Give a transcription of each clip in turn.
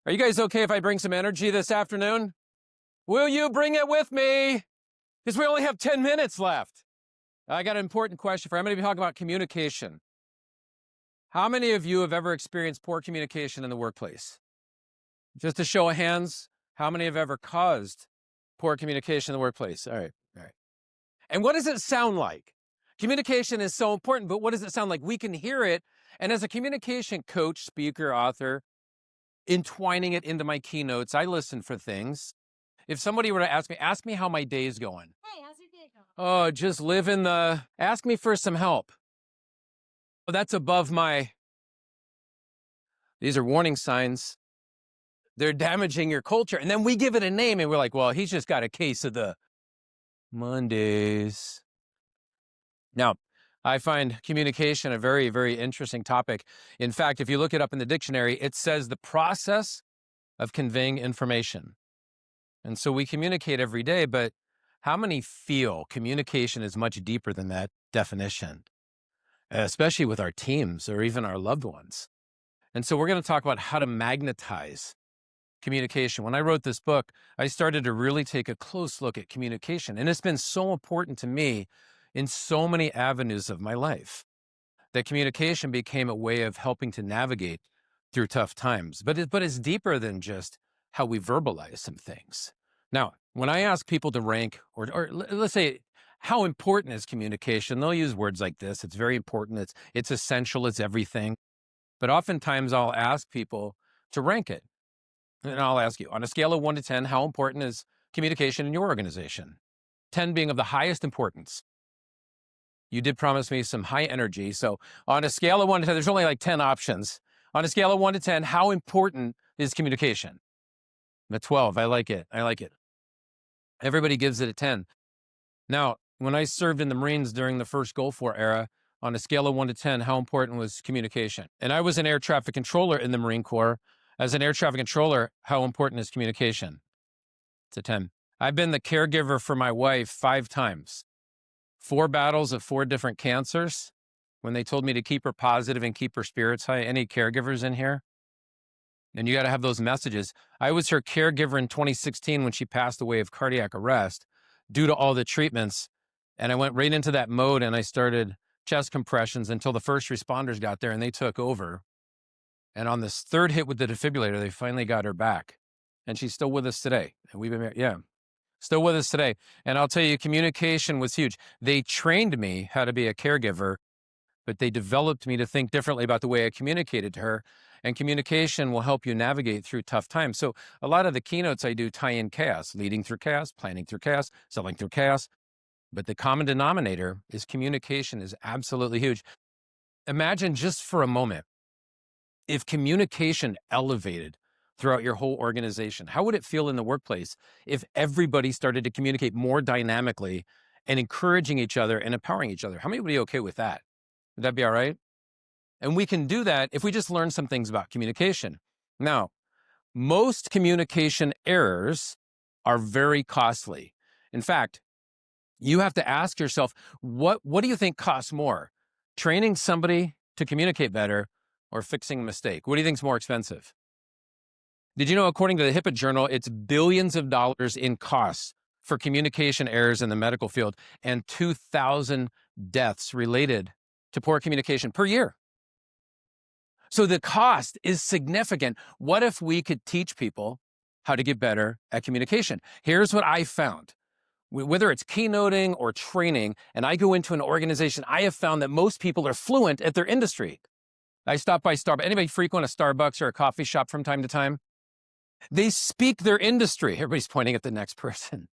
Are you guys okay if I bring some energy this afternoon? Will you bring it with me? Because we only have 10 minutes left. I got an important question for you. I'm going to be talking about communication. How many of you have ever experienced poor communication in the workplace? Just a show of hands, how many have ever caused poor communication in the workplace? All right. And what does it sound like? Communication is so important, but what does it sound like? We can hear it. And as a communication coach, speaker, author, entwining it into my keynotes, I listen for things. If somebody were to ask me how my day is going. Hey, how's your day going? Oh, just ask me for some help. Oh, that's above these are warning signs. They're damaging your culture. And then we give it a name and we're like, well, he's just got a case of the Mondays. Now, I find communication a very, very interesting topic. In fact, if you look it up in the dictionary, it says the process of conveying information. And so we communicate every day, but how many feel communication is much deeper than that definition, especially with our teams or even our loved ones? And so we're going to talk about how to magnetize communication. When I wrote this book, I started to really take a close look at communication. And it's been so important to me in so many avenues of my life that communication became a way of helping to navigate through tough times. But it's deeper than just how we verbalize some things. Now, when I ask people to rank, or let's say, how important is communication? They'll use words like this. It's very important. It's essential. It's everything. But oftentimes I'll ask people to rank it. And I'll ask you, on a scale of 1 to 10, how important is communication in your organization? 10 being of the highest importance. You did promise me some high energy. So on a scale of 1 to 10, there's only like 10 options. On a scale of 1 to 10, how important is communication? A 12. I like it. Everybody gives it a 10. Now, when I served in the Marines during the first Gulf War era, on a scale of 1 to 10, how important was communication? And I was an air traffic controller in the Marine Corps. As an air traffic controller, how important is communication? It's a 10. I've been the caregiver for my wife 5 times. 4 battles of 4 different cancers. When they told me to keep her positive and keep her spirits high. Any caregivers in here? And you got to have those messages. I was her caregiver in 2016 when she passed away of cardiac arrest due to all the treatments. And I went right into that mode and I started chest compressions until the first responders got there and they took over. And on this 3rd hit with the defibrillator, they finally got her back. And she's still with us today. And we've been, still with us today. And I'll tell you, communication was huge. They trained me how to be a caregiver, but they developed me to think differently about the way I communicated to her. And communication will help you navigate through tough times. So a lot of the keynotes I do tie in chaos, leading through chaos, planning through chaos, selling through chaos. But the common denominator is communication is absolutely huge. Imagine just for a moment, if communication elevated throughout your whole organization, how would it feel in the workplace if everybody started to communicate more dynamically and encouraging each other and empowering each other? How many would be okay with that? Would that be all right? And we can do that if we just learn some things about communication. Now, most communication errors are very costly. In fact, you have to ask yourself, what do you think costs more? Training somebody to communicate better or fixing a mistake? What do you think is more expensive? Did you know, according to the HIPAA journal, it's billions of dollars in costs for communication errors in the medical field and 2,000 deaths related to poor communication per year. So the cost is significant. What if we could teach people how to get better at communication? Here's what I found. Whether it's keynoting or training, and I go into an organization, I have found that most people are fluent at their industry. I stop by Starbucks. Anybody frequent a Starbucks or a coffee shop from time to time? They speak their industry. Everybody's pointing at the next person.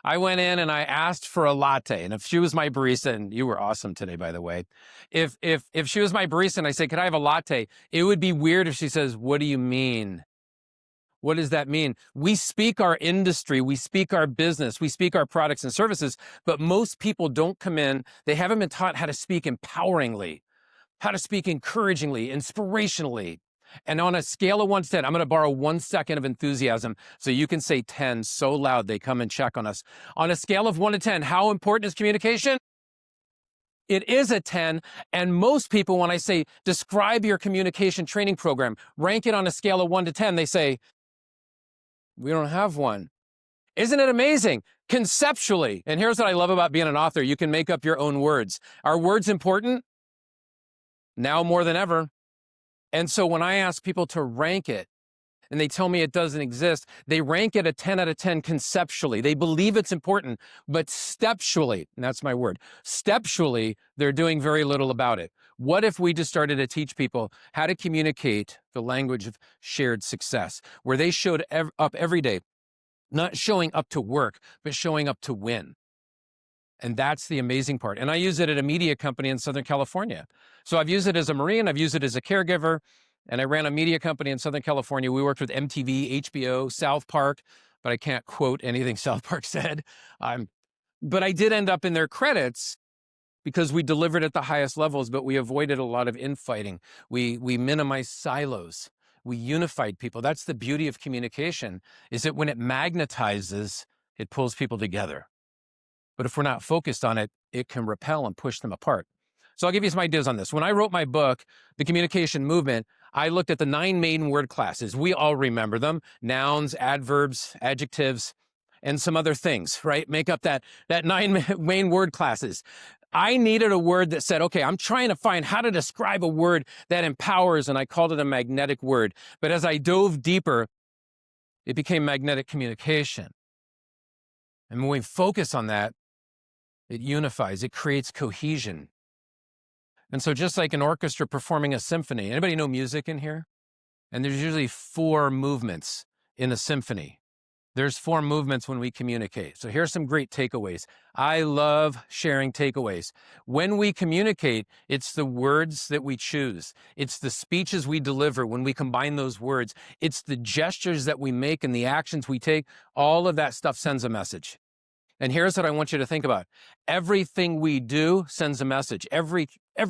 I went in and I asked for a latte. And if she was my barista, and you were awesome today, by the way. If she was my barista and I said, could I have a latte? It would be weird if she says, what do you mean? What does that mean? We speak our industry, we speak our business, we speak our products and services, but most people don't come in, they haven't been taught how to speak empoweringly, how to speak encouragingly, inspirationally. And on a scale of 1 to 10, I'm going to borrow 1 second of enthusiasm so you can say 10 so loud they come and check on us. On a scale of 1 to 10, how important is communication? It is a 10. And most people, when I say, describe your communication training program, rank it on a scale of 1 to 10, they say, we don't have one. Isn't it amazing? Conceptually, and here's what I love about being an author, you can make up your own words. Are words important? Now more than ever. And so when I ask people to rank it, and they tell me it doesn't exist, they rank it a 10 out of 10 conceptually. They believe it's important, but steptually, and that's my word, steptually, they're doing very little about it. What if we just started to teach people how to communicate the language of shared success, where they showed up every day, not showing up to work, but showing up to win? And that's the amazing part. And I use it at a media company in Southern California. So I've used it as a Marine, I've used it as a caregiver, and I ran a media company in Southern California. We worked with MTV, HBO, South Park, but I can't quote anything South Park said. But I did end up in their credits because we delivered at the highest levels, but we avoided a lot of infighting. We minimized silos. We unified people. That's the beauty of communication, is that when it magnetizes, it pulls people together. But if we're not focused on it, it can repel and push them apart. So I'll give you some ideas on this. When I wrote my book, The Communication Movement, I looked at the 9 main word classes. We all remember them: nouns, adverbs, adjectives, and some other things, right? Make up that 9 main word classes. I needed a word that said, okay, I'm trying to find how to describe a word that empowers, and I called it a magnetic word. But as I dove deeper, it became magnetic communication. And when we focus on that, it unifies, it creates cohesion. And so just like an orchestra performing a symphony, anybody know music in here? And there's usually 4 movements in a symphony. There's 4 movements when we communicate. So here's some great takeaways. I love sharing takeaways. When we communicate, it's the words that we choose. It's the speeches we deliver when we combine those words. It's the gestures that we make and the actions we take. All of that stuff sends a message. And here's what I want you to think about. Everything we do sends a message. Every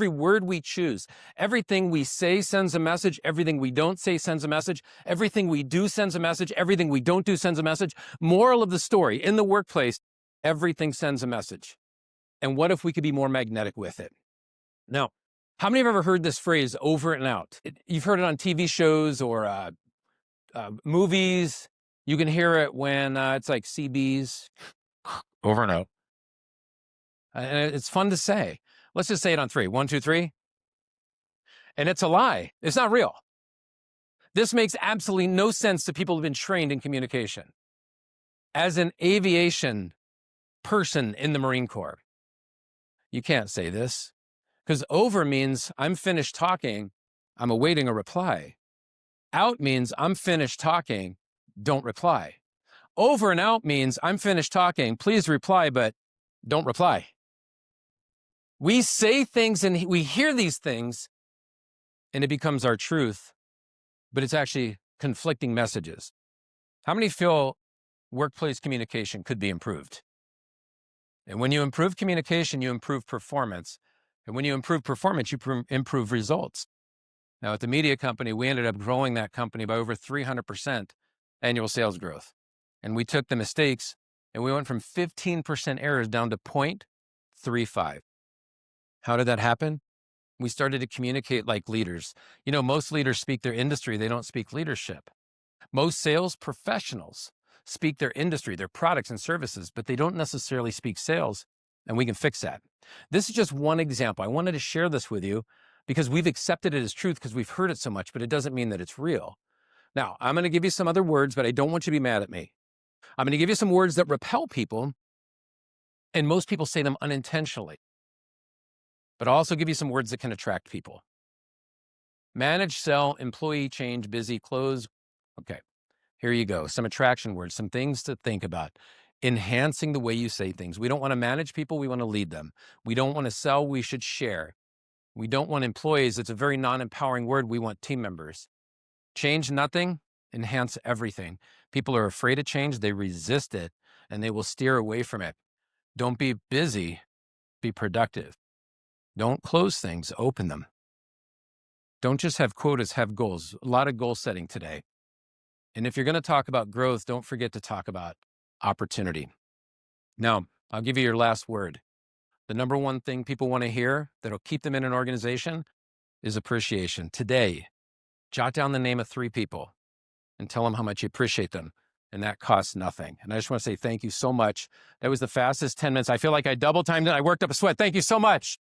word we choose, everything we say sends a message. Everything we don't say sends a message. Everything we do sends a message. Everything we don't do sends a message. Moral of the story, in the workplace, everything sends a message. And what if we could be more magnetic with it? Now, how many have ever heard this phrase, over and out? You've heard it on TV shows or movies. You can hear it when it's like CBs. Over and out. And it's fun to say. Let's just say it on 3. 1, 2, 3. And it's a lie. It's not real. This makes absolutely no sense to people who've been trained in communication. As an aviation person in the Marine Corps, you can't say this, because over means I'm finished talking, I'm awaiting a reply. Out means I'm finished talking, don't reply. Over and out means I'm finished talking, please reply, but don't reply. We say things and we hear these things and it becomes our truth, but it's actually conflicting messages. How many feel workplace communication could be improved? And when you improve communication, you improve performance. And when you improve performance, you improve results. Now, at the media company, we ended up growing that company by over 300% annual sales growth. And we took the mistakes and we went from 15% errors down to 0.35. How did that happen? We started to communicate like leaders. You know, most leaders speak their industry, they don't speak leadership. Most sales professionals speak their industry, their products and services, but they don't necessarily speak sales, and we can fix that. This is just one example. I wanted to share this with you because we've accepted it as truth because we've heard it so much, but it doesn't mean that it's real. Now, I'm going to give you some other words, but I don't want you to be mad at me. I'm going to give you some words that repel people, and most people say them unintentionally. But I'll also give you some words that can attract people. Manage, sell, employee, change, busy, close. Okay, here you go. Some attraction words, some things to think about. Enhancing the way you say things. We don't want to manage people, we want to lead them. We don't want to sell, we should share. We don't want employees. It's a very non-empowering word. We want team members. Change nothing, enhance everything. People are afraid of change, they resist it, and they will steer away from it. Don't be busy, be productive. Don't close things, open them. Don't just have quotas, have goals. A lot of goal setting today. And if you're going to talk about growth, don't forget to talk about opportunity. Now, I'll give you your last word. the number one thing people want to hear that'll keep them in an organization is appreciation. Today, jot down the name of 3 people and tell them how much you appreciate them. And that costs nothing. And I just want to say thank you so much. That was the fastest 10 minutes. I feel like I double timed it. I worked up a sweat. Thank you so much.